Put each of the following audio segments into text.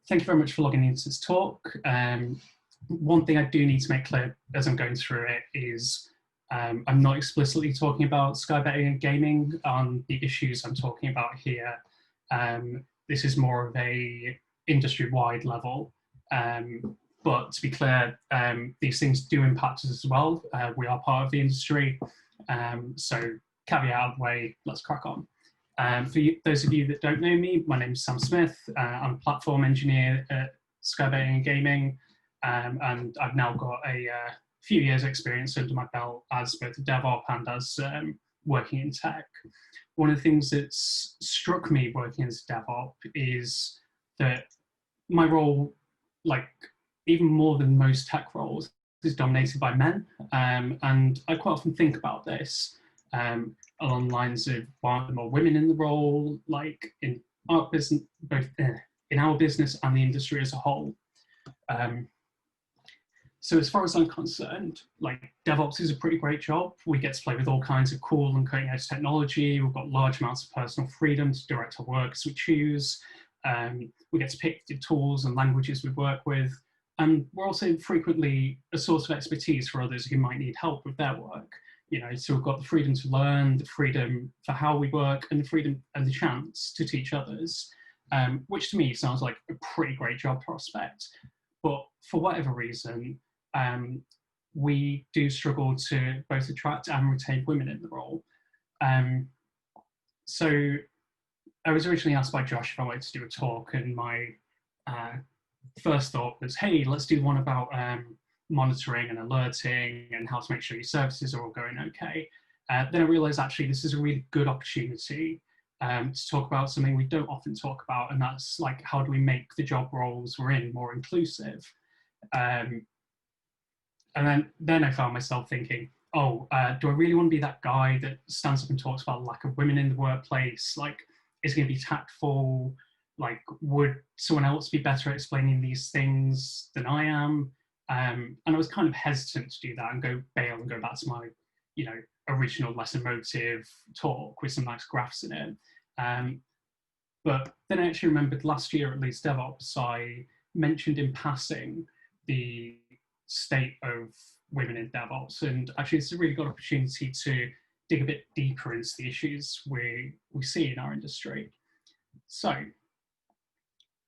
Thank you very much for logging into this talk. One thing I do need to make clear as I'm going through it is I'm not explicitly talking about sky betting and gaming on the issues I'm talking about here. This is more of a industry-wide level. But to be clear, these things do impact us as well. We are part of the industry. So caveat out of the way, let's crack on. For those of you that don't know me, my name is Sam Smith. I'm a platform engineer at Sky Betting and Gaming, and I've now got a few years experience under my belt as both a DevOps and as working in tech. One of the things that's struck me working as a DevOps is that my role, like even more than most tech roles, is dominated by men. And I quite often think about this along the lines of why are there more women in the role, like in our business, both in our business and the industry as a whole. So as far as I'm concerned, like DevOps is a pretty great job. We get to play with all kinds of cool and cutting edge technology. We've got large amounts of personal freedom to direct our work as we choose. We get to pick the tools and languages we work with. And we're also frequently a source of expertise for others who might need help with their work. You know, so we've got the freedom to learn, the freedom for how we work, and the freedom and the chance to teach others, which to me sounds like a pretty great job prospect. But for whatever reason, we do struggle to both attract and retain women in the role. So I was originally asked by Josh if I wanted to do a talk, and my first thought was, hey, let's do one about monitoring and alerting and how to make sure your services are all going okay. Then I realized actually this is a really good opportunity to talk about something we don't often talk about, and that's like how do we make the job roles we're in more inclusive. And then I found myself thinking, oh, do I really want to be that guy that stands up and talks about lack of women in the workplace? Like, is it going to be tactful? Like, would someone else be better at explaining these things than I am? And I was kind of hesitant to do that and go bail and go back to my, you know, original lesson motive talk with some nice graphs in it. But then I actually remembered last year at least DevOps, I mentioned in passing the state of women in DevOps. And actually it's a really good opportunity to dig a bit deeper into the issues we see in our industry. So,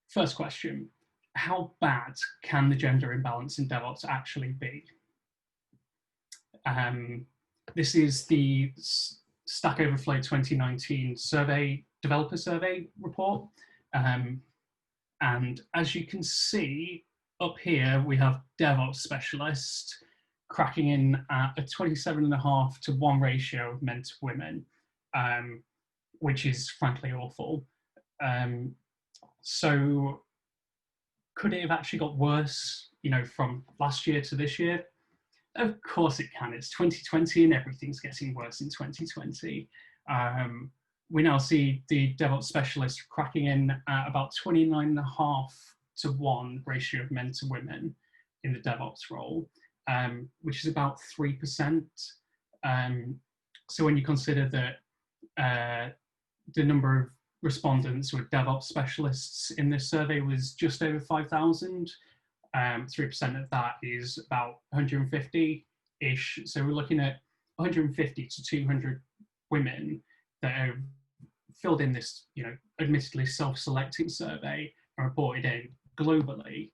first question, how bad can the gender imbalance in DevOps actually be? This is the Stack Overflow 2019 survey, developer survey report. And as you can see up here, we have DevOps specialists cracking in at a 27.5 to 1 ratio of men to women, which is frankly awful. So could it have actually got worse, you know, from last year to this year? Of course it can. It's 2020 and everything's getting worse in 2020. We now see the DevOps specialists cracking in at about 29.5 to 1 ratio of men to women in the DevOps role, which is about 3%. So when you consider that the number of respondents who are DevOps specialists in this survey was just over 5,000. 3% of that is about 150-ish. So we're looking at 150 to 200 women that have filled in this, you know, admittedly self-selecting survey and reported in globally,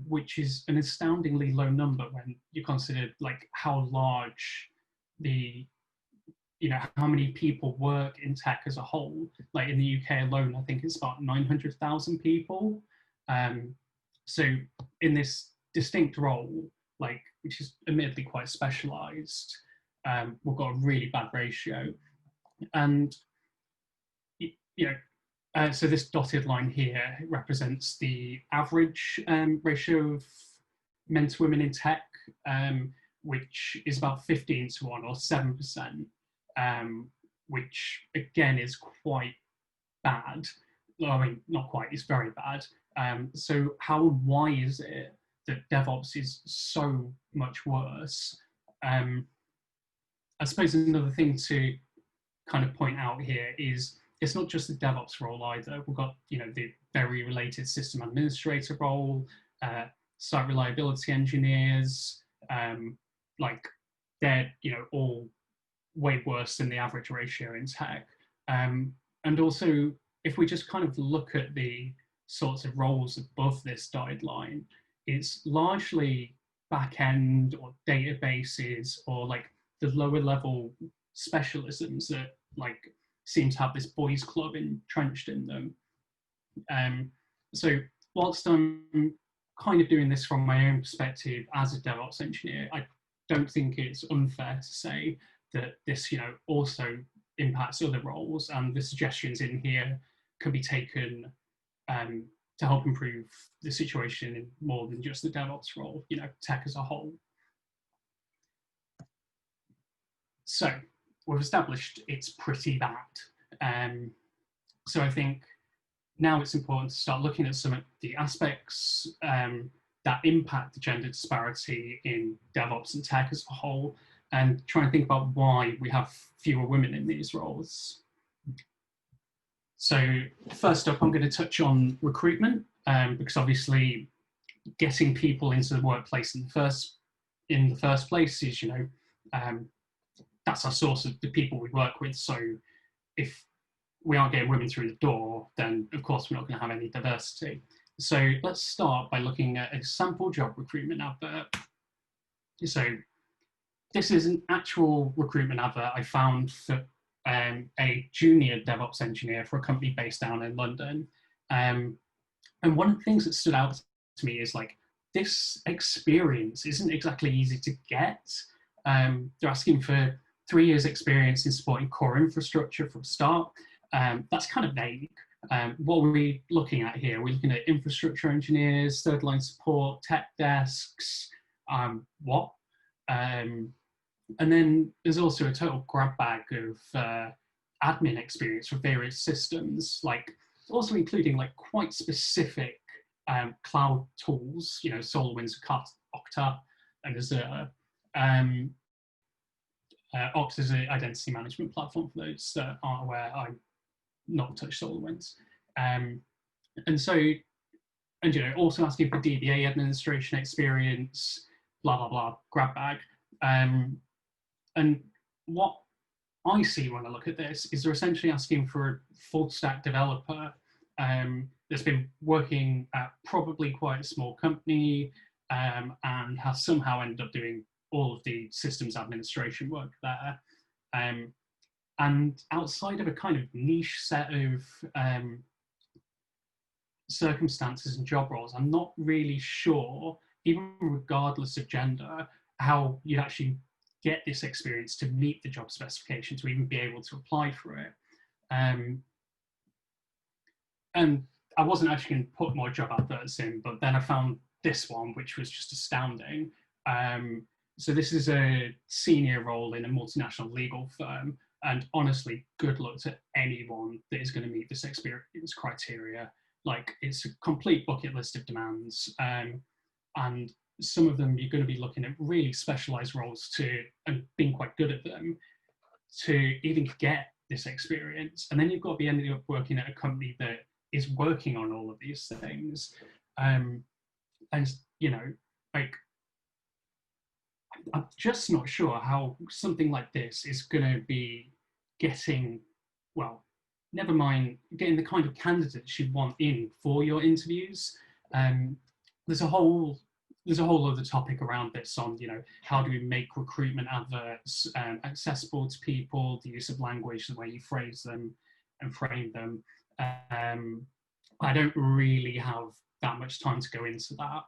which is an astoundingly low number when you consider like how large the, you know, how many people work in tech as a whole. Like in the UK alone, I think it's about 900,000 people. So in this distinct role, like, which is admittedly quite specialized, we've got a really bad ratio. And, you know, so this dotted line here represents the average ratio of men to women in tech, which is about 15 to 1 or 7%. Which again is quite bad. I mean, not quite, it's very bad. So why is it that DevOps is so much worse? I suppose another thing to kind of point out here is it's not just the DevOps role either. We've got, the very related system administrator role, site reliability engineers, like they're, all way worse than the average ratio in tech. And also, if we just kind of look at the sorts of roles above this dotted line, it's largely back-end or databases or like the lower level specialisms that like seem to have this boys club entrenched in them. So whilst I'm kind of doing this from my own perspective as a DevOps engineer, I don't think it's unfair to say that this, also impacts other roles, and the suggestions in here can be taken to help improve the situation in more than just the DevOps role, tech as a whole. So we've established it's pretty bad. So I think now it's important to start looking at some of the aspects that impact the gender disparity in DevOps and tech as a whole, and try and think about why we have fewer women in these roles. So first up, I'm going to touch on recruitment, because obviously getting people into the workplace in the first place is, that's our source of the people we work with. So if we aren't getting women through the door, then of course we're not going to have any diversity. So let's start by looking at a sample job recruitment advert. So this is an actual recruitment advert I found for a junior DevOps engineer for a company based down in London. And one of the things that stood out to me is like, this experience isn't exactly easy to get. They're asking for 3 years experience in supporting core infrastructure from start. That's kind of vague. What are we looking at here? We're looking at infrastructure engineers, third line support, tech desks, what? And then there's also a total grab bag of admin experience for various systems, like also including like quite specific cloud tools, SolarWinds, Okta, and Azure. Okta is an identity management platform for those that aren't aware. I've not touched SolarWinds. And also asking for DBA administration experience, blah, blah, blah, grab bag. And what I see when I look at this is they're essentially asking for a full stack developer that's been working at probably quite a small company and has somehow ended up doing all of the systems administration work there. And outside of a kind of niche set of circumstances and job roles, I'm not really sure, even regardless of gender, how you actually get this experience to meet the job specification to even be able to apply for it. And I wasn't actually going to put more job adverts in, but then I found this one, which was just astounding. So this is a senior role in a multinational legal firm. And honestly, good luck to anyone that is going to meet this experience criteria. Like, it's a complete bucket list of demands. And some of them you're going to be looking at really specialized roles and being quite good at them to even get this experience. And then you've got to be ending up working at a company that is working on all of these things. And, like, I'm just not sure how something like this is going to be getting, well, never mind getting the kind of candidates you want in for your interviews. There's a whole other topic around this on, how do we make recruitment adverts accessible to people, the use of language, the way you phrase them and frame them. I don't really have that much time to go into that.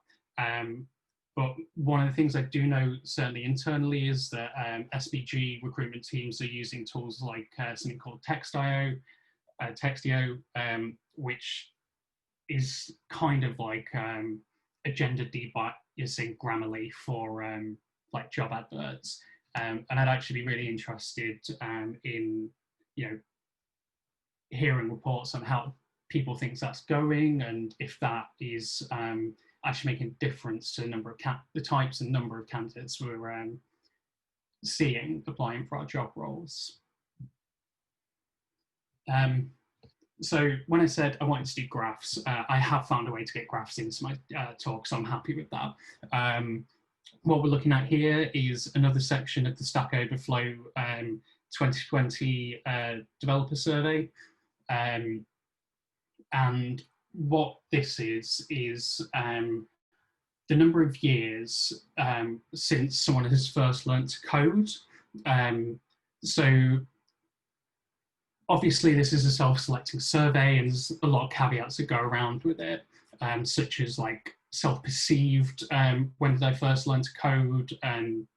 But one of the things I do know, certainly internally, is that SBG recruitment teams are using tools like something called Textio, which is kind of like a gender debiasing Grammarly for like job adverts. And I'd actually be really interested in, hearing reports on how people think that's going, and if that is actually making a difference to the number of the types and number of candidates we're seeing applying for our job roles. So when I said I wanted to do graphs, I have found a way to get graphs into my talk, so I'm happy with that. What we're looking at here is another section of the Stack Overflow 2020 developer survey. And what this is the number of years since someone has first learned to code. So obviously this is a self-selecting survey and there's a lot of caveats that go around with it, such as like self-perceived, when did I first learn to code, and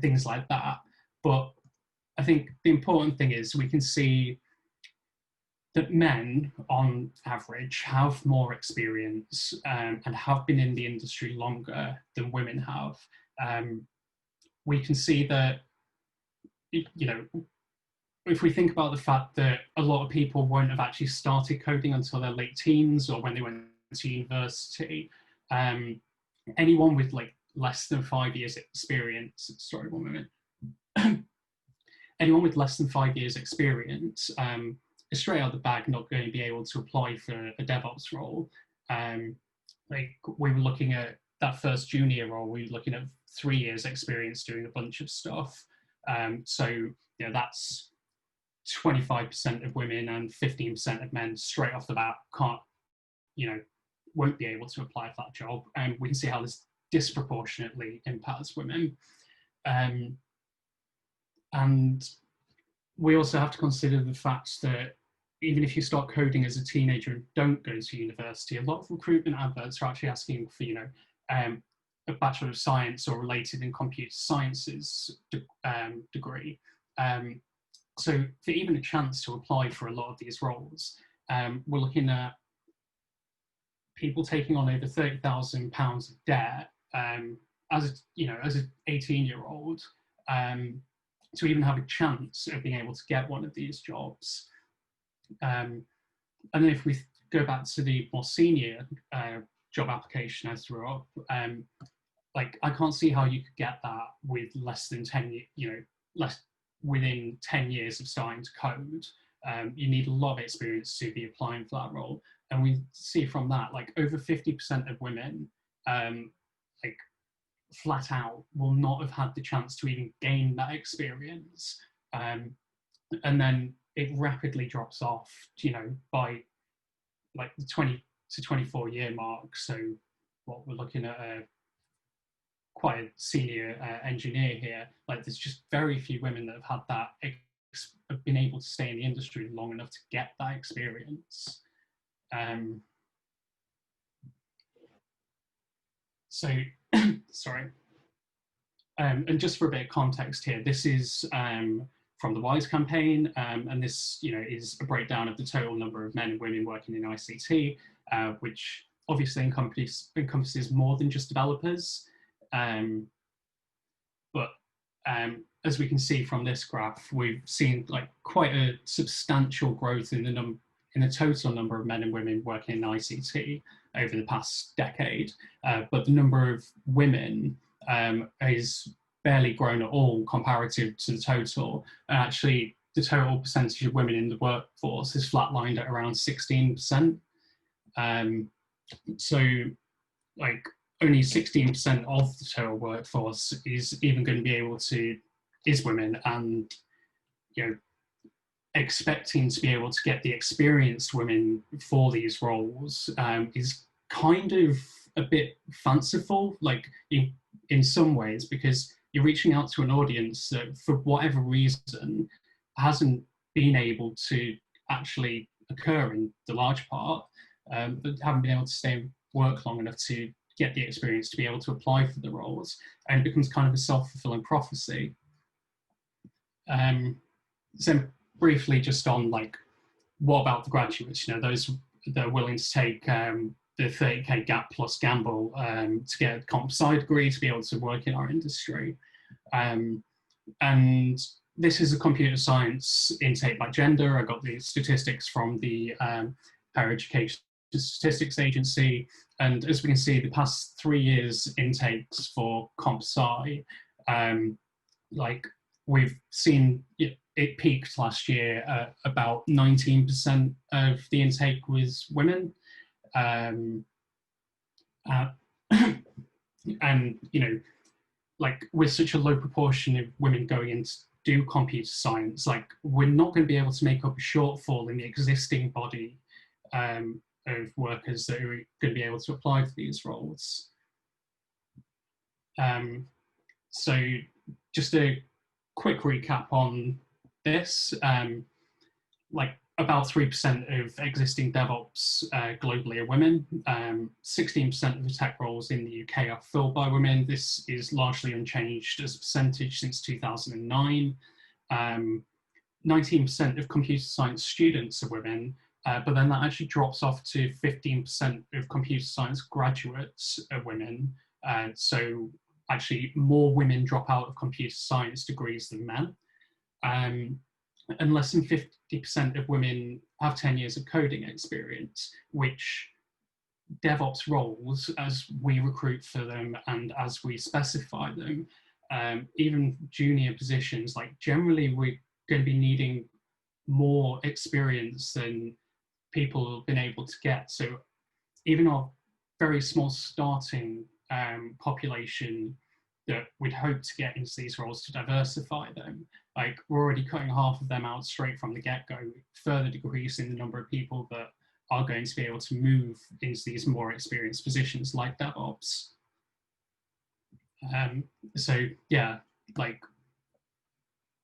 things like that. But I think the important thing is we can see that men, on average, have more experience and have been in the industry longer than women have. We can see that, you know, if we think about the fact that a lot of people won't have actually started coding until their late teens or when they went to university, anyone with like less than 5 years experience, sorry, 1 minute. Anyone with less than 5 years experience is straight out the bag not going to be able to apply for a DevOps role. Like we were looking at that first junior role, we were looking at 3 years experience doing a bunch of stuff. So you know, that's 25% of women and 15% of men straight off the bat can't, you know, won't be able to apply for that job. And we can see how this disproportionately impacts women. And we also have to consider the fact that even if you start coding as a teenager and don't go to university, a lot of recruitment adverts are actually asking for, you know, a Bachelor of Science or related in computer sciences degree. So for even a chance to apply for a lot of these roles, we're looking at people taking on over £30,000 of debt as a, you know, as an 18-year-old to even have a chance of being able to get one of these jobs. And then if we go back to the more senior job application I threw up, like I can't see how you could get that with less than 10, you know, less within 10 years of starting to code. You need a lot of experience to be applying for that role. And we see from that, like over 50% of women, like flat out will not have had the chance to even gain that experience. And then it rapidly drops off, you know, by like the 20 to 24 year mark. So what we're looking at quite a senior engineer here, like there's just very few women that have had that, have been able to stay in the industry long enough to get that experience. So, sorry. And just for a bit of context here, this is from the WISE campaign, and this, you know, is a breakdown of the total number of men and women working in ICT, which obviously encompasses more than just developers. But as we can see from this graph, we've seen like quite a substantial growth in the total number of men and women working in ICT over the past decade. But the number of women is barely grown at all comparative to the total. And actually, the total percentage of women in the workforce is flatlined at around 16%. So, like, only 16% of the total workforce is even going to be able to, is women, and, you know, expecting to be able to get the experienced women for these roles is kind of a bit fanciful, like in some ways, because you're reaching out to an audience that for whatever reason hasn't been able to actually occur in the large part, but haven't been able to stay in work long enough to get the experience to be able to apply for the roles, and it becomes kind of a self-fulfilling prophecy. So briefly just on like, what about the graduates, you know, those that are willing to take the 30k gap plus gamble to get a comp sci degree to be able to work in our industry. And this is a computer science intake by gender. I got the statistics from the Higher Education Statistics Agency. And as we can see, the past 3 years intakes for comp sci, like we've seen it peaked last year at about 19% of the intake was women. Um, uh, and, you know, like with such a low proportion of women going in to do computer science, like we're not going to be able to make up a shortfall in the existing body of workers that are going to be able to apply for these roles. So just a quick recap on this, like about 3% of existing DevOps globally are women. 16% of the tech roles in the UK are filled by women. This is largely unchanged as a percentage since 2009. 19% of computer science students are women, but then that actually drops off to 15% of computer science graduates are women. So actually more women drop out of computer science degrees than men. And less than 50% of women have 10 years of coding experience, which DevOps roles, as we recruit for them and as we specify them, even junior positions, like generally we're going to be needing more experience than people have been able to get. So even our very small starting population that we'd hope to get into these roles to diversify them, like we're already cutting half of them out straight from the get-go, further decreasing the number of people that are going to be able to move into these more experienced positions like DevOps. So yeah, like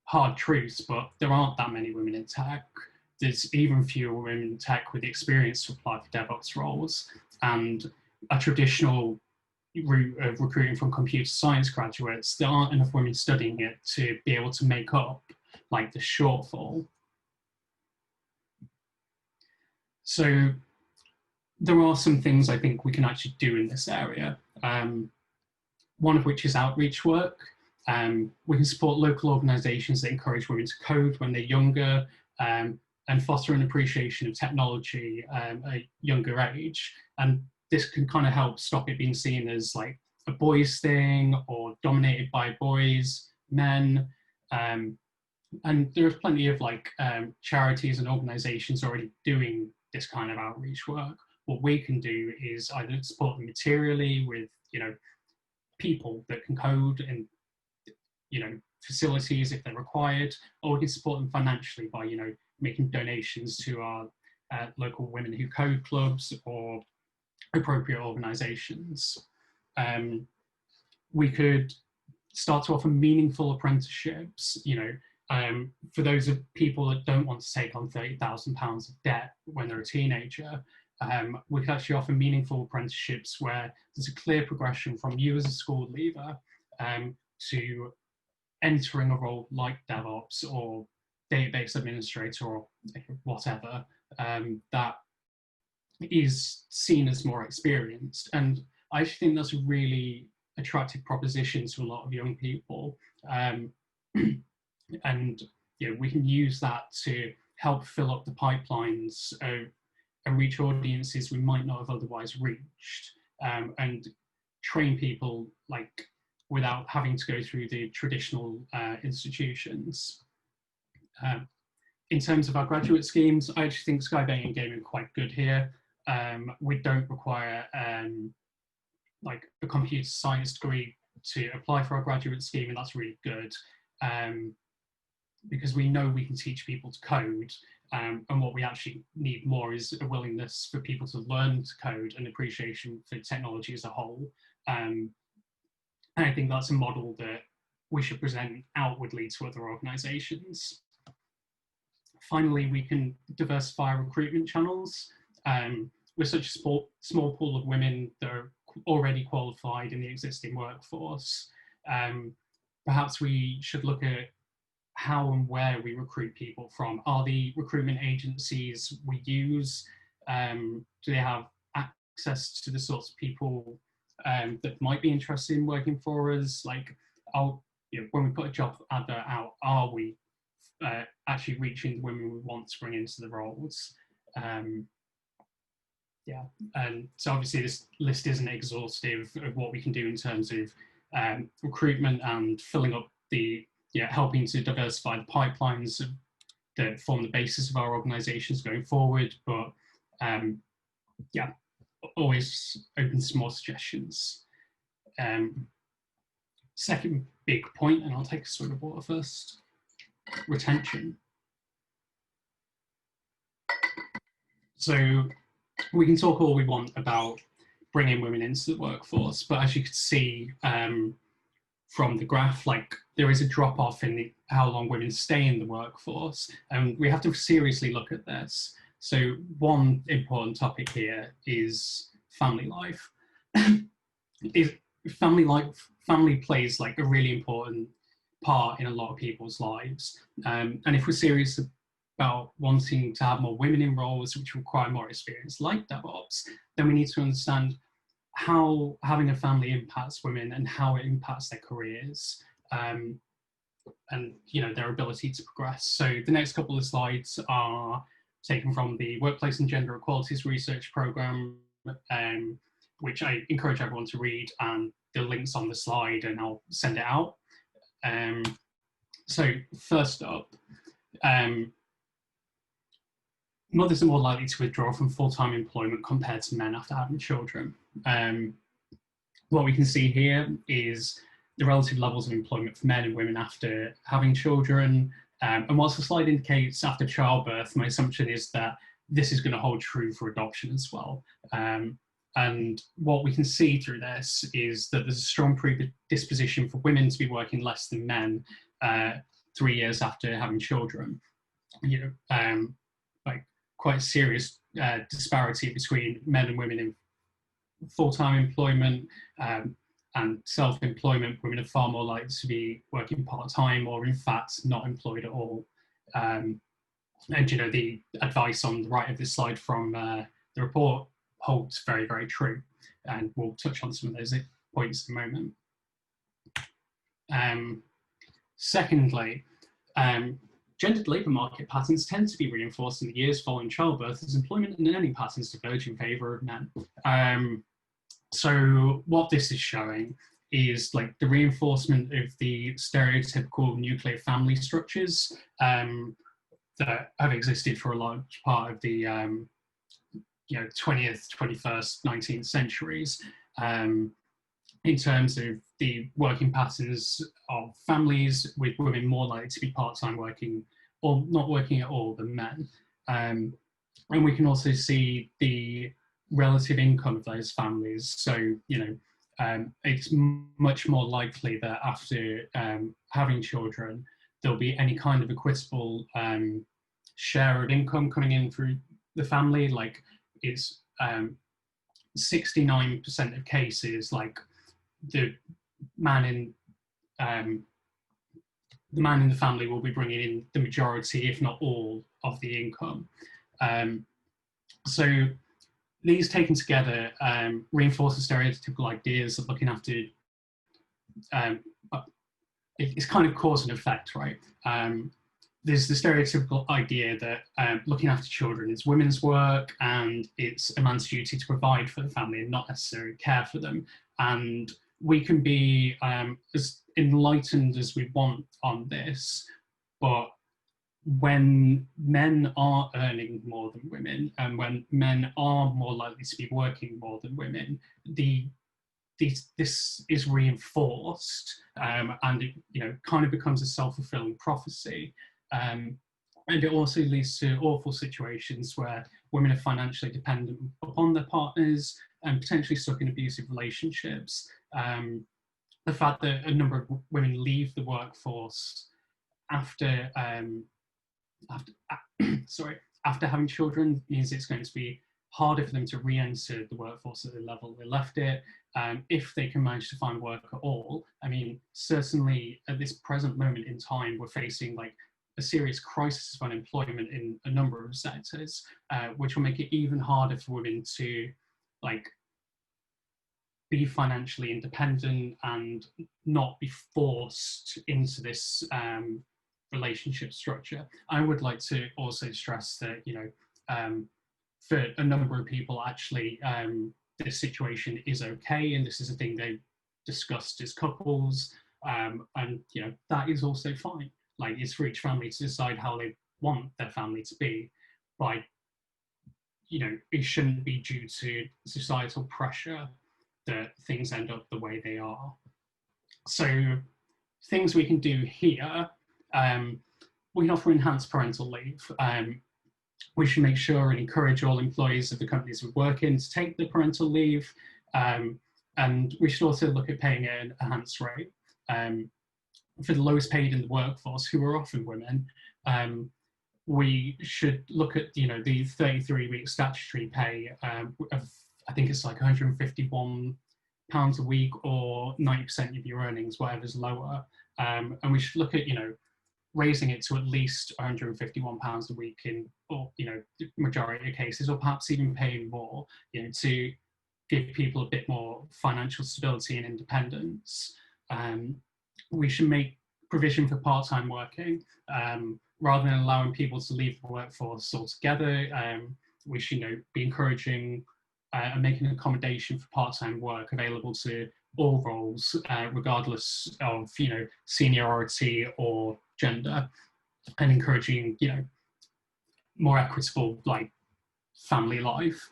hard truths, but there aren't that many women in tech. There's even fewer women in tech with the experience to apply for DevOps roles, and a traditional route of recruiting from computer science graduates, there aren't enough women studying it to be able to make up like the shortfall. So there are some things I think we can actually do in this area. One of which is outreach work. We can support local organisations that encourage women to code when they're younger, and foster an appreciation of technology at a younger age. And this can kind of help stop it being seen as like a boys thing or dominated by boys, men. And there's plenty of like charities and organisations already doing this kind of outreach work. What we can do is either support them materially with, you know, people that can code and, you know, facilities if they're required, or we can support them financially by, you know, making donations to our local Women Who Code clubs or appropriate organisations. We could start to offer meaningful apprenticeships, you know, for those of people that don't want to take on £30,000 of debt when they're a teenager. We could actually offer meaningful apprenticeships where there's a clear progression from you as a school leaver to entering a role like DevOps or database administrator or whatever that is seen as more experienced. And I think that's a really attractive proposition to a lot of young people. And you know, we can use that to help fill up the pipelines and reach audiences we might not have otherwise reached, and train people like without having to go through the traditional institutions. In terms of our graduate schemes, I actually think Skybait and Gaming are quite good here. We don't require like a computer science degree to apply for our graduate scheme, and that's really good because we know we can teach people to code. And what we actually need more is a willingness for people to learn to code and appreciation for technology as a whole. And I think that's a model that we should present outwardly to other organisations. Finally, we can diversify our recruitment channels. We're such a small pool of women that are already qualified in the existing workforce. Perhaps we should look at how and where we recruit people from. Are the recruitment agencies we use, do they have access to the sorts of people that might be interested in working for us? Like, you know, when we put a job advert out, are we actually reaching the women we want to bring into the roles? Yeah, and so obviously this list isn't exhaustive of what we can do in terms of recruitment and filling up the yeah, helping to diversify the pipelines that form the basis of our organizations going forward. But yeah, always open to more suggestions. Second big point, and I'll take a swig of water first, retention. So we can talk all we want about bringing women into the workforce, but as you can see from the graph, like there is a drop off in how long women stay in the workforce, and we have to seriously look at this. So one important topic here is family life. Family plays like a really important part in a lot of people's lives, and if we're serious about wanting to have more women in roles which require more experience, like DevOps, then we need to understand how having a family impacts women and how it impacts their careers, and their ability to progress. So the next couple of slides are taken from the Workplace and Gender Equalities Research Programme, which I encourage everyone to read, and the link's on the slide and I'll send it out. So first up, mothers are more likely to withdraw from full-time employment compared to men after having children. What we can see here is the relative levels of employment for men and women after having children. And whilst the slide indicates after childbirth, my assumption is that this is going to hold true for adoption as well. And what we can see through this is that there's a strong predisposition for women to be working less than men 3 years after having children. Like quite a serious disparity between men and women in full-time employment and self-employment. Women are far more likely to be working part-time or in fact not employed at all. And the advice on the right of this slide from the report holds very, very true. And we'll touch on some of those points in a moment. Secondly, gendered labour market patterns tend to be reinforced in the years following childbirth as employment and earning patterns diverge in favour of men. So what this is showing is like the reinforcement of the stereotypical nuclear family structures that have existed for a large part of the 20th, 21st, 19th centuries, in terms of the working patterns of families, with women more likely to be part-time working or not working at all than men. And we can also see the relative income of those families. So, it's much more likely that after having children, there'll be any kind of equitable share of income coming in through the family. Like it's 69% of cases, like the man in the family will be bringing in the majority, if not all, of the income. So these taken together reinforce the stereotypical ideas of looking after. It's kind of cause and effect, right? There's the stereotypical idea that looking after children is women's work and it's a man's duty to provide for the family and not necessarily care for them. And we can be as enlightened as we want on this, but when men are earning more than women and when men are more likely to be working more than women, this is reinforced, and it kind of becomes a self-fulfilling prophecy. And it also leads to awful situations where women are financially dependent upon their partners and potentially stuck in abusive relationships. The fact that a number of women leave the workforce after having children means it's going to be harder for them to re-enter the workforce at the level they left it, if they can manage to find work at all. I mean, certainly at this present moment in time, we're facing like a serious crisis of unemployment in a number of sectors, which will make it even harder for women to like be financially independent and not be forced into this relationship structure. I would like to also stress that, for a number of people, actually, this situation is okay, and this is a thing they've discussed as couples. And that is also fine. Like, it's for each family to decide how they want their family to be. But it shouldn't be due to societal pressure that things end up the way they are. So things we can do here, we can offer enhanced parental leave. We should make sure and encourage all employees of the companies we work in to take the parental leave. And we should also look at paying an enhanced rate. For the lowest paid in the workforce, who are often women, we should look at the 33-week statutory pay of, I think it's like £151 a week, or 90% of your earnings, whatever's lower. And we should look at raising it to at least £151 a week in, or the majority of cases, or perhaps even paying more, to give people a bit more financial stability and independence. We should make provision for part-time working, rather than allowing people to leave the workforce altogether. We should be encouraging and making accommodation for part-time work available to all roles, regardless of seniority or gender, and encouraging more equitable family life.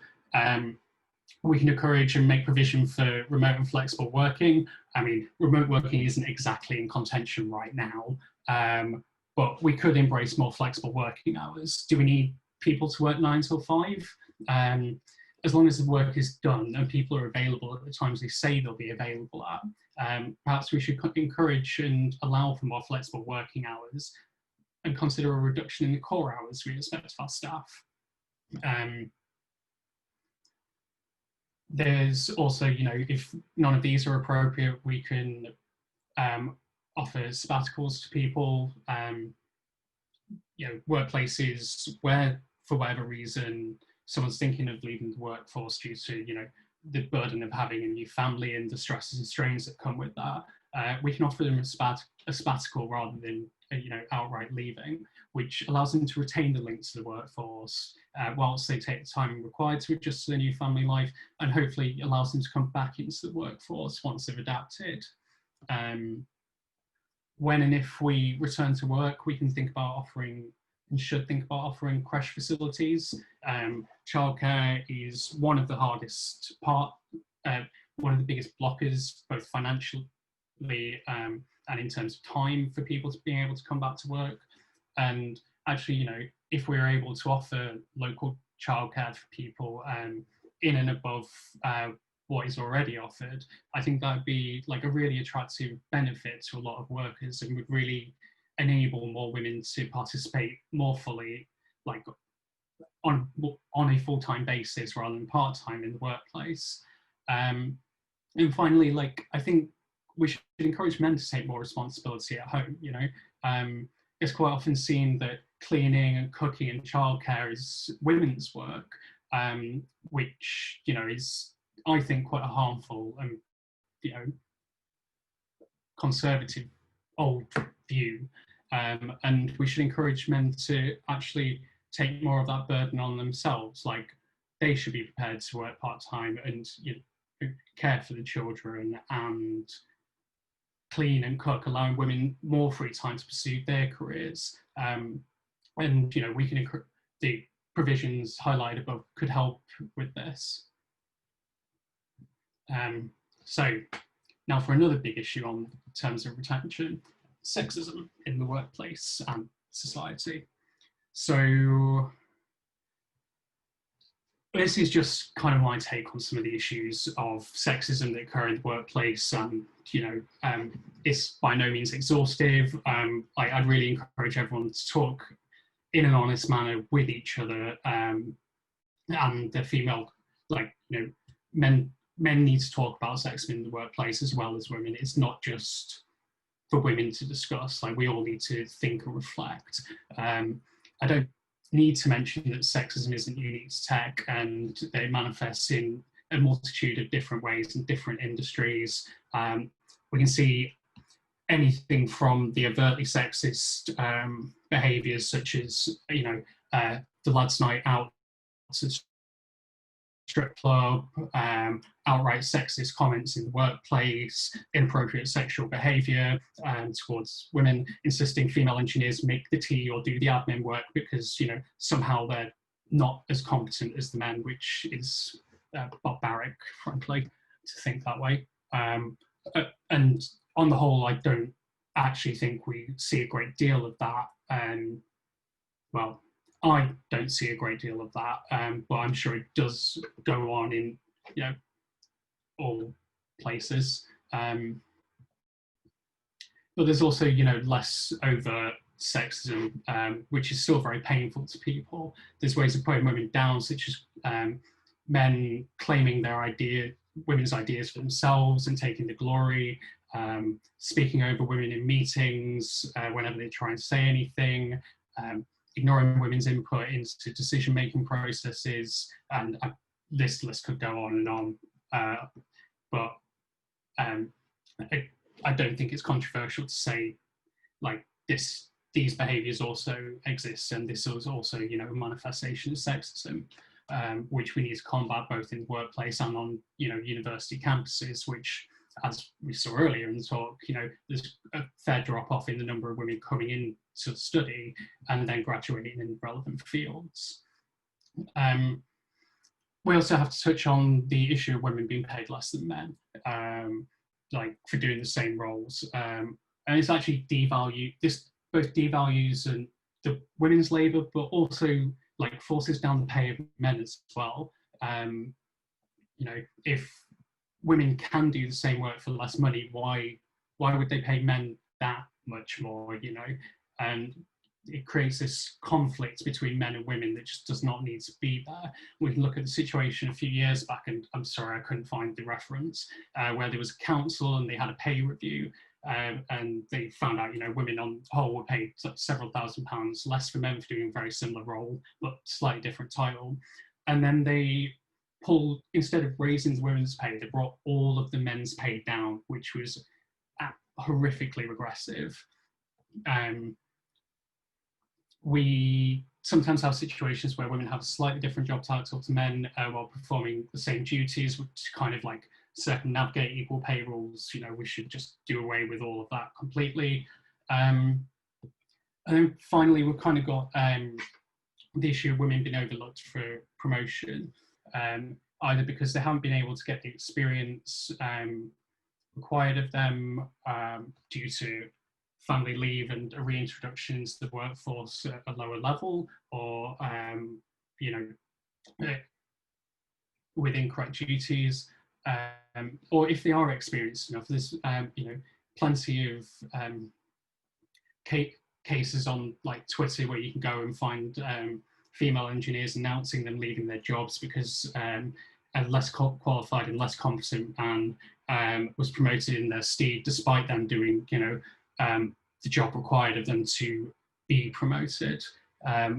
We can encourage and make provision for remote and flexible working. I mean, remote working isn't exactly in contention right now, but we could embrace more flexible working hours. Do we need people to work 9 till 5? As long as the work is done and people are available at the times they say they'll be available at, perhaps we should encourage and allow for more flexible working hours, and consider a reduction in the core hours we expect of our staff. There's also, if none of these are appropriate, we can offer sabbaticals to people. Workplaces where, for whatever reason, someone's thinking of leaving the workforce due to the burden of having a new family and the stresses and strains that come with that, we can offer them a sabbatical rather than outright leaving, which allows them to retain the link to the workforce whilst they take the time required to adjust to their new family life, and hopefully allows them to come back into the workforce once they've adapted. When and if we return to work, we can think about offering, and should think about offering, creche facilities. Childcare is one of the hardest one of the biggest blockers, both financially and in terms of time, for people to being able to come back to work. And actually, if we're able to offer local childcare for people in and above what is already offered, I think that would be a really attractive benefit to a lot of workers, and would really enable more women to participate more fully, on a full-time basis rather than part-time in the workplace. And finally, I think we should encourage men to take more responsibility at home. It's quite often seen that cleaning and cooking and childcare is women's work, which is, I think, quite a harmful and conservative old view. And we should encourage men to actually take more of that burden on themselves. They should be prepared to work part-time and care for the children and clean and cook, allowing women more free time to pursue their careers. And we can the provisions highlighted above could help with this. So now for another big issue on terms of retention: sexism in the workplace and society. So this is just kind of my take on some of the issues of sexism that occur in the workplace. It's by no means exhaustive. I'd really encourage everyone to talk in an honest manner with each other, and the female, men need to talk about sexism in the workplace as well as women. It's not just for women to discuss. We all need to think and reflect. I don't need to mention that sexism isn't unique to tech, and that it manifests in a multitude of different ways in different industries. We can see anything from the overtly sexist behaviours, such as the lads' night out strip club, outright sexist comments in the workplace, inappropriate sexual behaviour towards women, insisting female engineers make the tea or do the admin work because, you know, somehow they're not as competent as the men, which is barbaric, frankly, to think that way. And on the whole, I don't actually think we see a great deal of that. Well, I don't see a great deal of that, but I'm sure it does go on in, you know, all places. But there's also, you know, less overt sexism, which is still very painful to people. There's ways of putting women down, such as men claiming women's ideas for themselves and taking the glory, speaking over women in meetings whenever they try and say anything, ignoring women's input into decision-making processes, and this list could go on and on. But I don't think it's controversial to say, like, these behaviours also exist, and this is also, you know, a manifestation of sexism, which we need to combat both in the workplace and on, you know, university campuses, which, as we saw earlier in the talk, you know, there's a fair drop-off in the number of women coming in to study and then graduating in relevant fields. We also have to touch on the issue of women being paid less than men, like for doing the same roles. And it's actually both devalues and the women's labour, but also like forces down the pay of men as well. You know, if women can do the same work for less money, why would they pay men that much more, you know? And it creates this conflict between men and women that just does not need to be there. We can look at the situation a few years back, and I'm sorry I couldn't find the reference, where there was a council and they had a pay review, and they found out, you know, women on the whole were paid several £1,000s less for men for doing a very similar role, but slightly different title. And then they pulled, instead of raising the women's pay, they brought all of the men's pay down, which was horrifically regressive. We sometimes have situations where women have a slightly different job title to men while performing the same duties, which kind of like circumnavigate equal pay rules. You know, we should just do away with all of that completely. And then finally, we've kind of got the issue of women being overlooked for promotion, either because they haven't been able to get the experience required of them due to family leave and a reintroduction into the workforce at a lower level, or you know, with incorrect duties, or if they are experienced enough. There's you know, plenty of cases on like Twitter where you can go and find female engineers announcing them leaving their jobs because a less qualified and less competent man was promoted in their stead, despite them doing, you know, the job required of them to be promoted,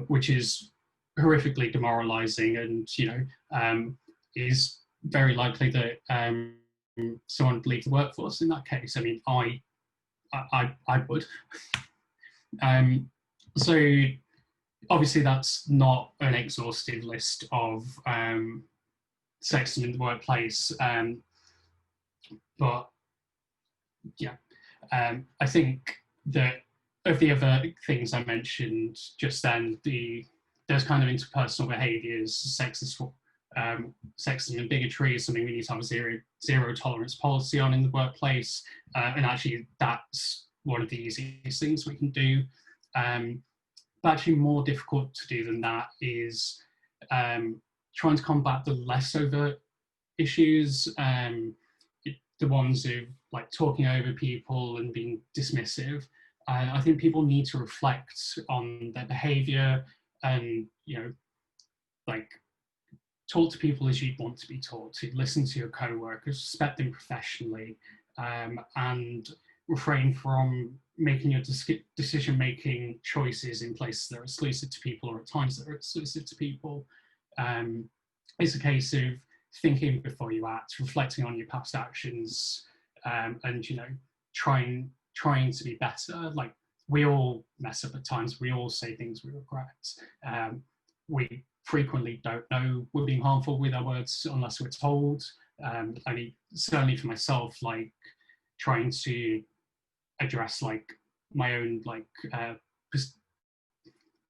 which is horrifically demoralising, and, you know, is very likely that someone would leave the workforce in that case. I mean, I would. So obviously that's not an exhaustive list of sexism in the workplace, but yeah, I think that of the other things I mentioned just then, there's kind of interpersonal behaviours, sexism and bigotry is something we need to have a zero tolerance policy on in the workplace, and actually that's one of the easiest things we can do. But actually more difficult to do than that is trying to combat the less overt issues, the ones of like talking over people and being dismissive. I think people need to reflect on their behaviour and, you know, like talk to people as you'd want to be talked to, listen to your co-workers, respect them professionally, and refrain from making your decision-making choices in places that are exclusive to people or at times that are exclusive to people. It's a case of thinking before you act, reflecting on your past actions, and, you know, trying to be better. Like, we all mess up at times. We all say things we regret. frequently don't know we're being harmful with our words unless we're told. Certainly for myself, like trying to address like my own like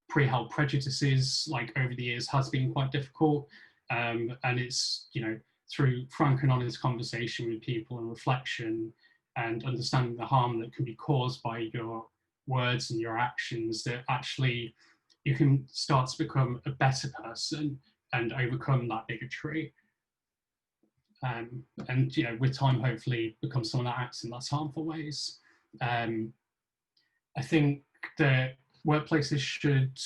pre-held prejudices like over the years has been quite difficult. And it's, you know, through frank and honest conversation with people and reflection and understanding the harm that can be caused by your words and your actions that actually you can start to become a better person and overcome that bigotry. And, you know, with time, hopefully become someone that acts in less harmful ways. I think that workplaces should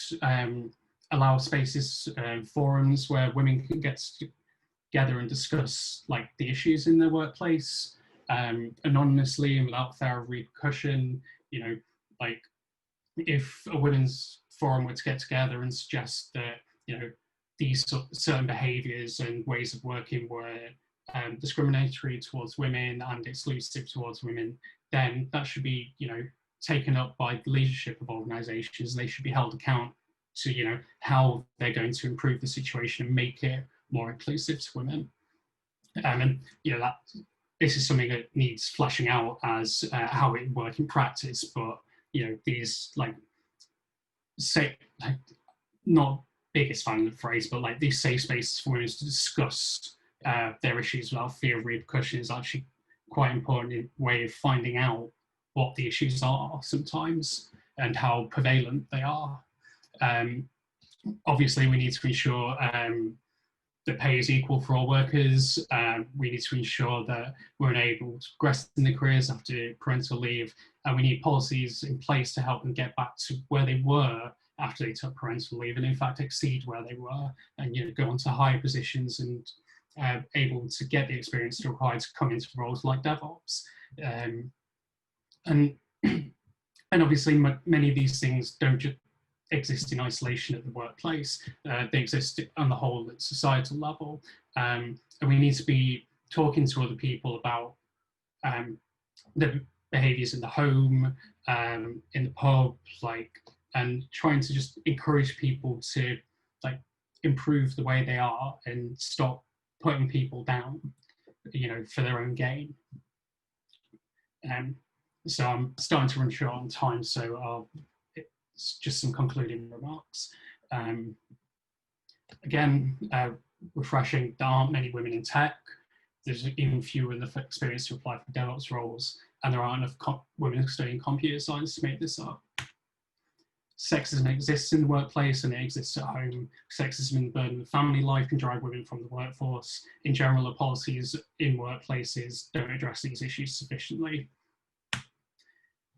allow spaces, forums where women can get together and discuss like the issues in their workplace anonymously and without fear of repercussion. You know, like if a women's forum were to get together and suggest that, you know, these certain behaviours and ways of working were discriminatory towards women and exclusive towards women, then that should be, you know, taken up by the leadership of organisations. They should be held account to, you know, how they're going to improve the situation and make it more inclusive to women. And you know, that this is something that needs fleshing out as how it work in practice. But you know, these like not biggest fan of the phrase, but like these safe spaces for women to discuss their issues without fear of repercussion is actually quite an important way of finding out what the issues are sometimes and how prevalent they are. Obviously, we need to ensure that pay is equal for all workers. We need to ensure that we're able to progress in their careers after parental leave. And we need policies in place to help them get back to where they were after they took parental leave, and in fact exceed where they were, and you know, go on to higher positions and able to get the experience required to come into roles like DevOps. And obviously many of these things don't just exist in isolation at the workplace. They exist on the whole at societal level. And we need to be talking to other people about the behaviours in the home, in the pub, like, and trying to just encourage people to like improve the way they are and stop putting people down, you know, for their own gain. So I'm starting to run short on time, so it's just some concluding remarks. Again, refreshing, there aren't many women in tech. There's even fewer in the experience to apply for DevOps roles, and there aren't enough women studying computer science to make this up. Sexism exists in the workplace and it exists at home. Sexism and the burden of family life can drive women from the workforce. In general, the policies in workplaces don't address these issues sufficiently.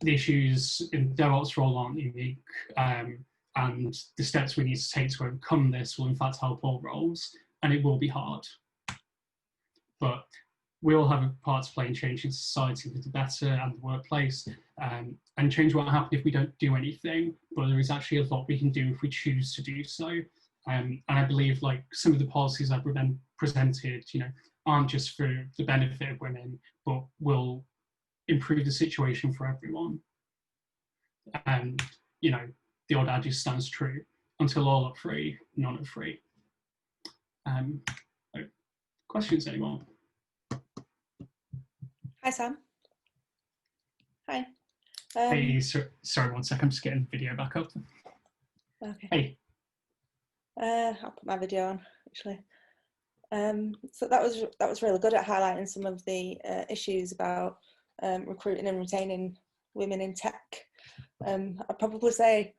The issues in DevOps role aren't unique, and the steps we need to take to overcome this will in fact help all roles, and it will be hard. But we all have a part to play in changing society for the better and the workplace, and change won't happen if we don't do anything, but there is actually a lot we can do if we choose to do so. And I believe like some of the policies I've presented, you know, aren't just for the benefit of women, but will improve the situation for everyone. And, you know, the old adage stands true: until all are free, none are free. Questions, anyone? Hi, Sam. Hi. Hey, sorry, 1 second, I'm just getting the video back up. Okay. Hey. I'll put my video on, actually. So that was really good at highlighting some of the issues about recruiting and retaining women in tech. I'd probably say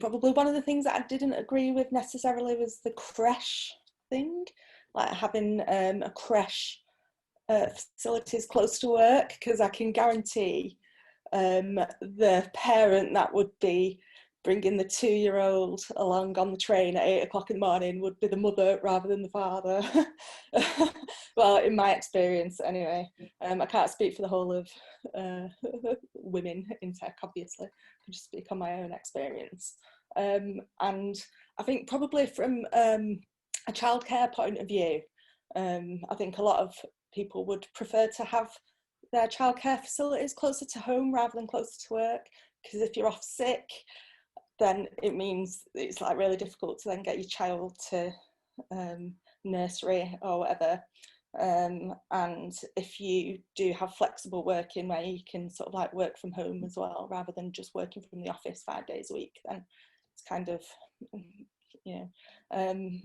one of the things that I didn't agree with necessarily was the creche thing, like having a creche facilities close to work, because I can guarantee the parent that would be bringing the 2-year-old along on the train at 8 o'clock in the morning would be the mother rather than the father. Well, in my experience anyway. I can't speak for the whole of women in tech, obviously. I can just speak on my own experience. And I think probably from a childcare point of view, I think a lot of people would prefer to have their childcare facilities closer to home rather than closer to work, because if you're off sick, then it means it's like really difficult to then get your child to nursery or whatever. And if you do have flexible working where you can sort of like work from home as well, rather than just working from the office 5 days a week, then it's kind of, you know,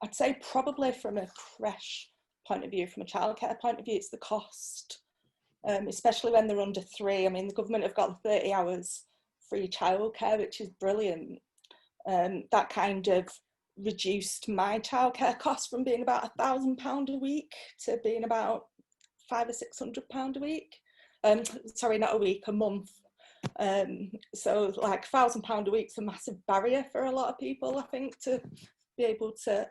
I'd say probably from a creche point of view, from a childcare point of view, it's the cost, especially when they're under 3. I mean, the government have got 30 hours free childcare, which is brilliant. That kind of reduced my childcare costs from being about £1,000 a week to being about £500 or £600 a week. Sorry, not a week, a month. So like £1,000 a week's a massive barrier for a lot of people, I think, to be able to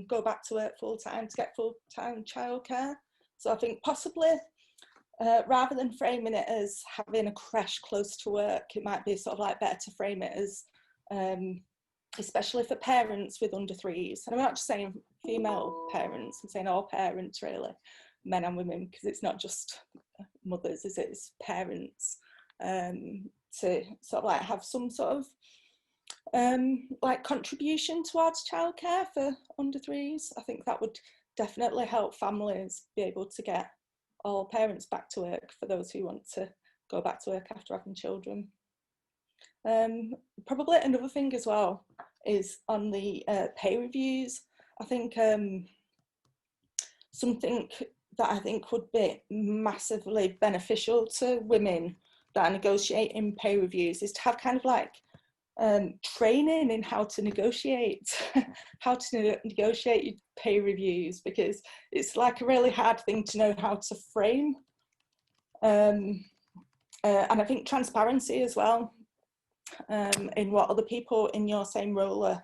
go back to work full time, to get full time childcare. So I think possibly rather than framing it as having a creche close to work, it might be sort of like better to frame it as especially for parents with under 3s. And I'm not just saying female parents, I'm saying all parents really, men and women, because it's not just mothers, is it? It's parents, to sort of like have some sort of like contribution towards childcare for under 3s. I think that would definitely help families be able to get all parents back to work for those who want to go back to work after having children. Probably another thing as well is on the pay reviews. I think something that I think would be massively beneficial to women that are negotiating pay reviews is to have kind of like training in how to negotiate, how to negotiate your pay reviews, because it's like a really hard thing to know how to frame. And I think transparency as well, in what other people in your same role are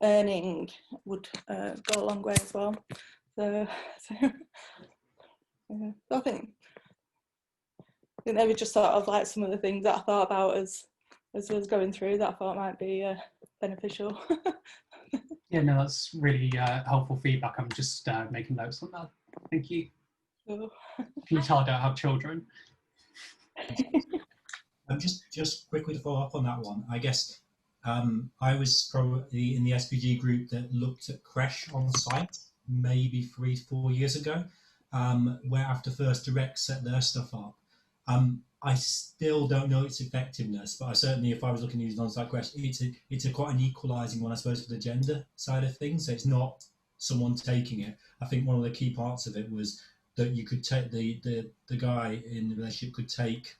earning would go a long way as well. So yeah. I think they were just sort of like some of the things that I thought about as I was going through that I thought might be beneficial. Yeah, no, that's really helpful feedback. I'm just making notes on that. Thank you. So, Can you tell I don't have children? Just quickly to follow up on that one, I guess I was probably in the SPG group that looked at creche on site maybe 3 to 4 years ago, where after First Direct set their stuff up. I still don't know its effectiveness, but I certainly, if I was looking at using on-site creche, it's a quite an equalising one, I suppose, for the gender side of things. So it's not someone taking it. I think one of the key parts of it was that you could take the guy in the relationship could take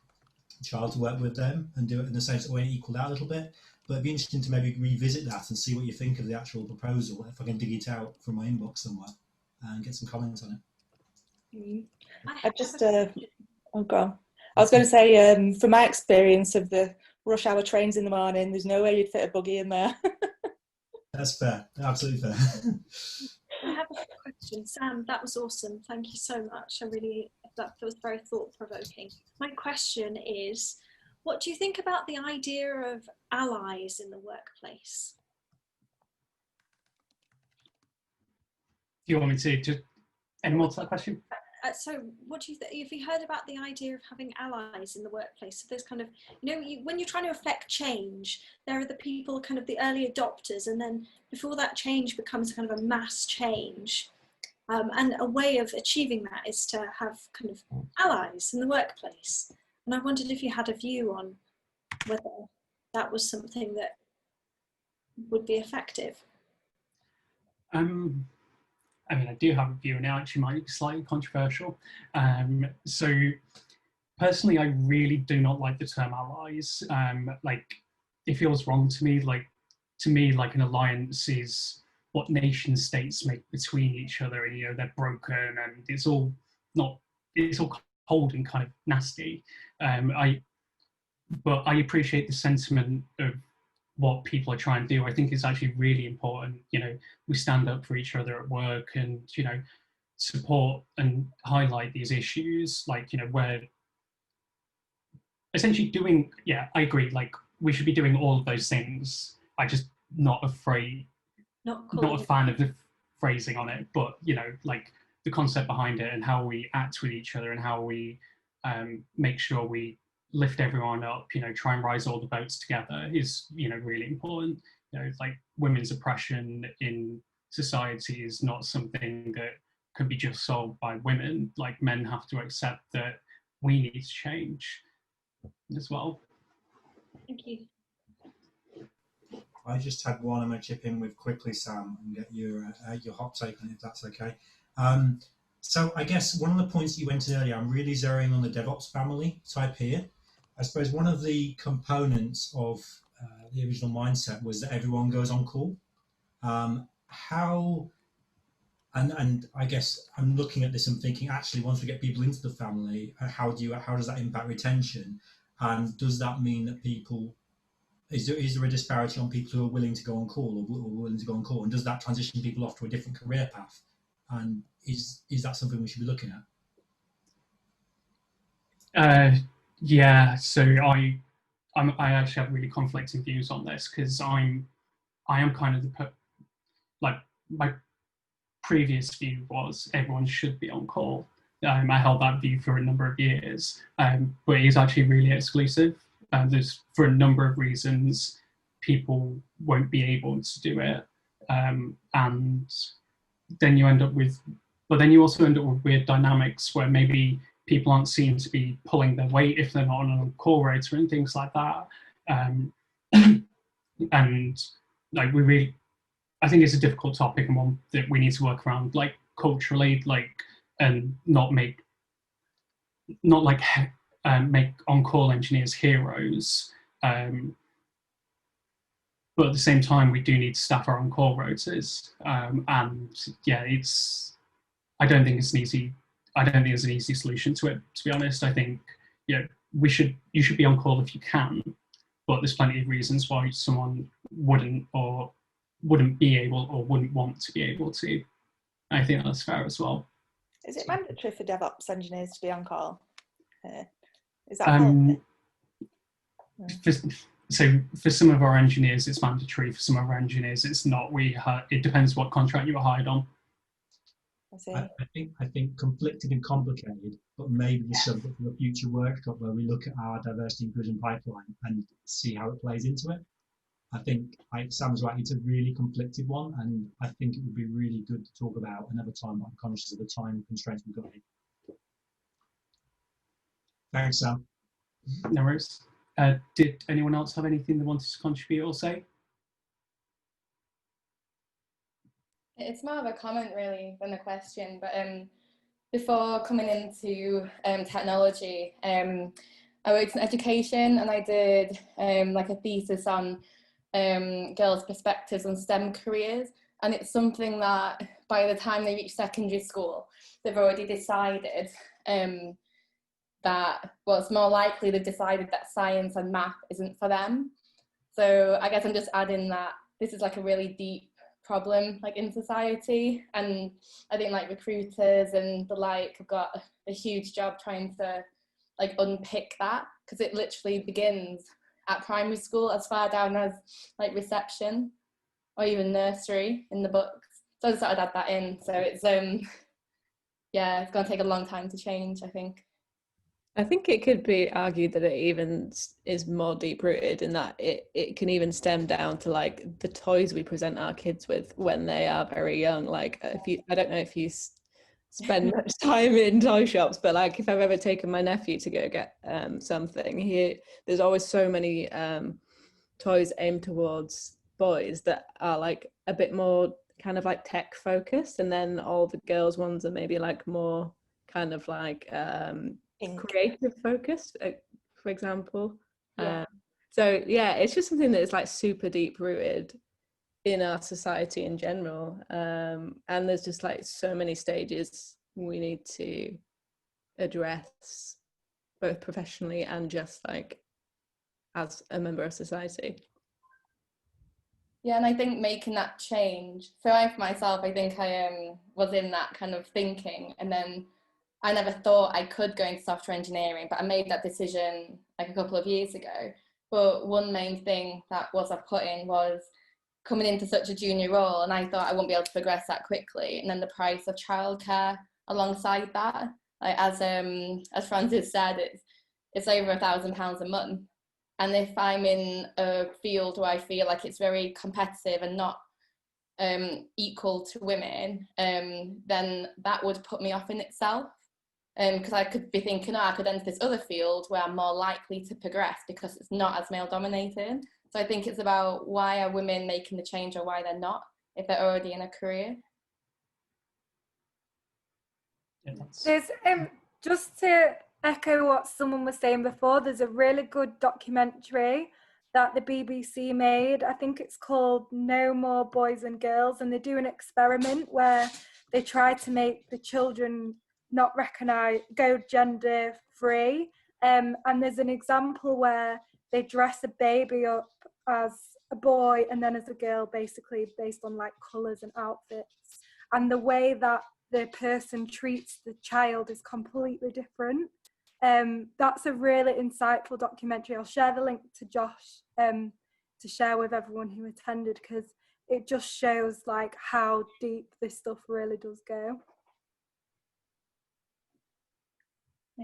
the child to work with them and do it in the same way, equal out a little bit. But it'd be interesting to maybe revisit that and see what you think of the actual proposal, if I can dig it out from my inbox somewhere and get some comments on it. I just, oh, go on. I was going to say, from my experience of the rush hour trains in the morning, there's no way you'd fit a buggy in there. That's fair, absolutely fair. I have a question. Sam, that was awesome. Thank you so much. That was very thought-provoking. My question is, what do you think about the idea of allies in the workplace? Do you want me to just any more to that question? So what do you think? Have you heard about the idea of having allies in the workplace? So there's kind of, when you're trying to affect change, there are the people, kind of the early adopters, and then before that change becomes kind of a mass change. And a way of achieving that is to have kind of allies in the workplace. And I wondered if you had a view on whether that was something that would be effective. I mean, I do have a view, and it actually might be slightly controversial. So personally, I really do not like the term allies. Like, it feels wrong to me. Like, an alliance is what nation states make between each other, and they're broken, and it's all cold and kind of nasty. But I appreciate the sentiment of what people are trying to do. I think it's actually really important. We stand up for each other at work and, support and highlight these issues, like, we're essentially doing, I agree, like, we should be doing all of those things. I just not a fan of the phrasing on it, but, like, the concept behind it and how we act with each other and how we make sure we lift everyone up, try and rise all the boats together is, really important. Like women's oppression in society is not something that can be just solved by women. Like men have to accept that we need to change as well. Thank you. I just had one I'm going to chip in with quickly, Sam, and get your hot take on it, if that's okay. So I guess one of the points that you went to earlier, I'm really zeroing on the DevOps family type here. I suppose one of the components of the original mindset was that everyone goes on call. And I guess I'm looking at this and thinking, actually, once we get people into the family, how does that impact retention? And does that mean that people, is there a disparity on people who are willing to go on call or willing to go on call? And does that transition people off to a different career path? And is that something we should be looking at? Yeah, so I actually have really conflicting views on this, because I am kind of my previous view was everyone should be on call. I held that view for a number of years, but it is actually really exclusive. There's, for a number of reasons, people won't be able to do it, and then you end up with, but then you also end up with weird dynamics where maybe people aren't seen to be pulling their weight if they're not on a call rota and things like that. And like I think it's a difficult topic and one that we need to work around, like culturally, and not make on-call engineers heroes. But at the same time, we do need to staff our on-call rotas. And yeah, I don't think there's an easy solution to it, to be honest. I think, you should be on call if you can, but there's plenty of reasons why someone wouldn't be able or wouldn't want to be able to. I think that's fair as well. Is it mandatory for DevOps engineers to be on call? Is that so for some of our engineers it's mandatory, for some of our engineers it's not. It depends what contract you were hired on. I think conflicted and complicated, but maybe the subject of a future workshop where we look at our diversity inclusion pipeline and see how it plays into it. I think Sam's right, it's a really conflicted one, and I think it would be really good to talk about another time. I'm conscious of the time constraints we've got here. Thanks, Sam. No worries. Did anyone else have anything they wanted to contribute or say? It's more of a comment really than a question, but before coming into technology, I worked in education, and I did like a thesis on girls' perspectives on STEM careers, and it's something that by the time they reach secondary school, they've already decided that, well, it's more likely they've decided that science and math isn't for them. So I guess I'm just adding that this is like a really deep problem like in society, and I think like recruiters and the like have got a huge job trying to like unpick that, because it literally begins at primary school as far down as like reception or even nursery in the books. So I just thought I'd add that in. So it's yeah, it's going to take a long time to change, I think. I think it could be argued that it even is more deep rooted in that it can even stem down to like the toys we present our kids with when they are very young. Like I don't know if you spend much time in toy shops, but like if I've ever taken my nephew to go get something, there's always so many toys aimed towards boys that are like a bit more kind of like tech focused, and then all the girls ones are maybe like more kind of like creative focused, for example. Yeah. So yeah, it's just something that is like super deep rooted in our society in general, and there's just like so many stages we need to address, both professionally and just like as a member of society. Yeah, and I think making that change, so I for myself, I think I was in that kind of thinking, and then I never thought I could go into software engineering, but I made that decision like a couple of years ago. But one main thing that was I put in was coming into such a junior role, and I thought I wouldn't be able to progress that quickly. And then the price of childcare alongside that, like as Francis said, it's over £1,000 a month. And if I'm in a field where I feel like it's very competitive and not equal to women, then that would put me off in itself. Because I could be thinking, oh, I could enter this other field where I'm more likely to progress because it's not as male dominated. So I think it's about why are women making the change or why they're not, if they're already in a career. Yeah, There's just to echo what someone was saying before, there's a really good documentary that the BBC made. I think it's called No More Boys and Girls, and they do an experiment where they try to make the children not go gender free. And there's an example where they dress a baby up as a boy and then as a girl, basically based on like colours and outfits. And the way that the person treats the child is completely different. That's a really insightful documentary. I'll share the link to Josh to share with everyone who attended, because it just shows like how deep this stuff really does go.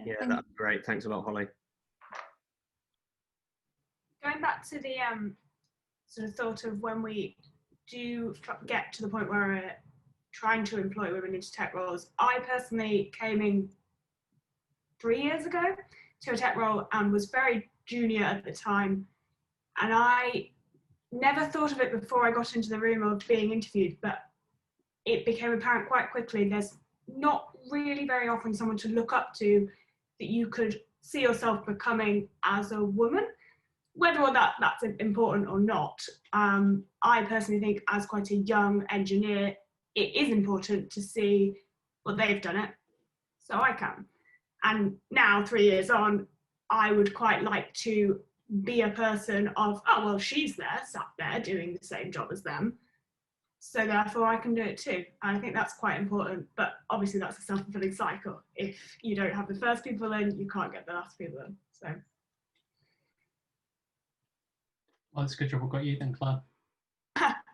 Yeah, that's great. Thanks a lot, Holly. Going back to the sort of thought of when we do get to the point where we're trying to employ women into tech roles, I personally came in 3 years ago to a tech role and was very junior at the time. And I never thought of it before I got into the room of being interviewed, but it became apparent quite quickly there's not really very often someone to look up to that you could see yourself becoming as a woman. Whether or not that's important or not, I personally think as quite a young engineer, it is important to see, well, they've done it, so I can. And now, 3 years on, I would quite like to be a person of, oh, well, she's there, sat there, doing the same job as them, so therefore I can do it too. I think that's quite important, but obviously that's a self-fulfilling cycle. If you don't have the first people in, you can't get the last people in, so. Well, it's a good job we've got you then, Claire.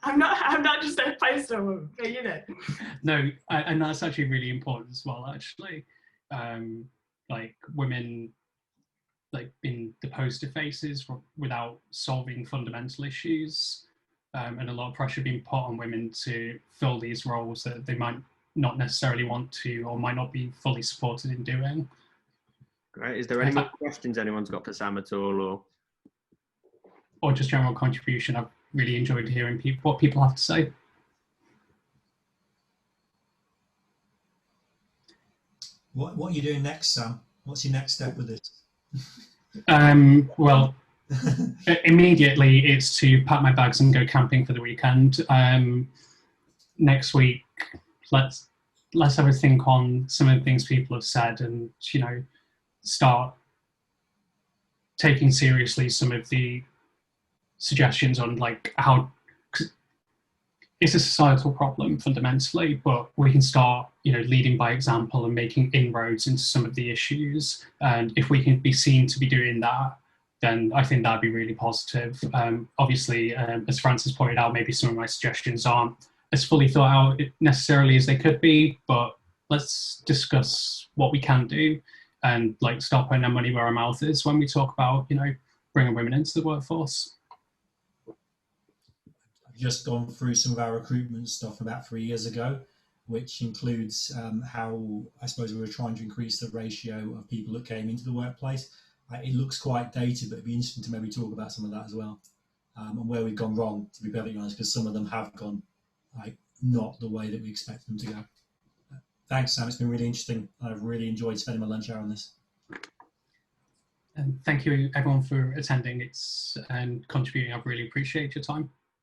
I'm not just a poster woman, but you know. No, and that's actually really important as well, actually. Like women, like being the poster faces without solving fundamental issues, and a lot of pressure being put on women to fill these roles that they might not necessarily want to or might not be fully supported in doing. Great. Is there any more questions anyone's got for Sam at all, or just general contribution? I've really enjoyed hearing what people have to say. What are you doing next, Sam? What's your next step with this? Well, immediately it's to pack my bags and go camping for the weekend. Next week, let's have a think on some of the things people have said, and start taking seriously some of the suggestions on like how it's a societal problem fundamentally, but we can start leading by example and making inroads into some of the issues. And if we can be seen to be doing that, then I think that'd be really positive. Obviously, as Francis pointed out, maybe some of my suggestions aren't as fully thought out necessarily as they could be, but let's discuss what we can do and like start putting our money where our mouth is when we talk about bringing women into the workforce. Just gone through some of our recruitment stuff about 3 years ago, which includes how I suppose we were trying to increase the ratio of people that came into the workplace. It looks quite dated, but it'd be interesting to maybe talk about some of that as well, and where we've gone wrong, to be perfectly honest, because some of them have gone not the way that we expect them to go. Thanks, Sam. It's been really interesting. I've really enjoyed spending my lunch hour on this. And thank you everyone for attending and contributing. I really appreciate your time.